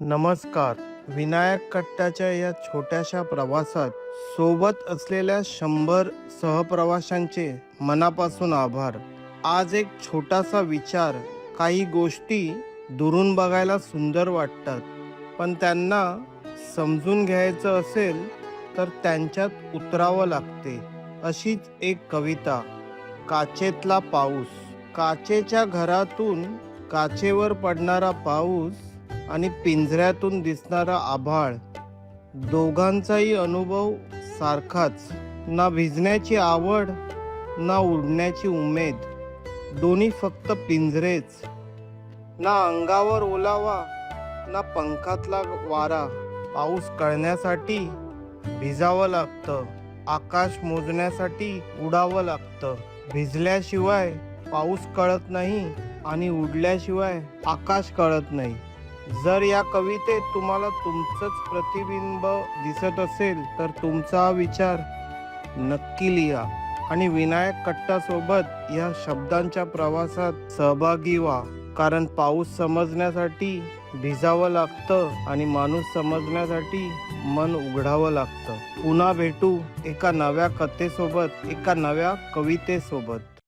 नमस्कार. विनायक कट्ट्याच्या या छोट्याशा प्रवासात सोबत असलेल्या 100 सहप्रवाशांचे मनापासून आभार. आज एक छोटासा विचार. काही गोष्टी दुरून बघायला सुंदर वाटतात, पण त्यांना समजून घ्यायचं असेल तर त्यांच्यात उतरावं लागते. अशीच एक कविता. काचेतला पाऊस. काचेच्या घरातून काचेवर पडणारा पाऊस आणि पिंजऱ्यातून दिसणारा आभाळ, दोघांचाही अनुभव सारखाच. ना भिजण्याची आवड, ना उडण्याची उमेद. दोन्ही फक्त पिंजरेच. ना अंगावर ओलावा, ना पंखातला वारा. पाऊस कळण्यासाठी भिजावं लागतं, आकाश मोजण्यासाठी उडावं लागतं. भिजल्याशिवाय पाऊस कळत नाही आणि उडल्याशिवाय आकाश कळत नाही. जर या कवितेत तुम्हाला तुमचंच प्रतिबिंब दिसत असेल तर तुमचा हा विचार नक्की लिहा आणि विनायक कट्टासोबत या शब्दांच्या प्रवासात सहभागी व्हा. कारण पाऊस समजण्यासाठी भिजावं लागतं आणि माणूस समजण्यासाठी मन उघडावं लागतं. पुन्हा भेटू एका नव्या कथेसोबत, एका नव्या कवितेसोबत.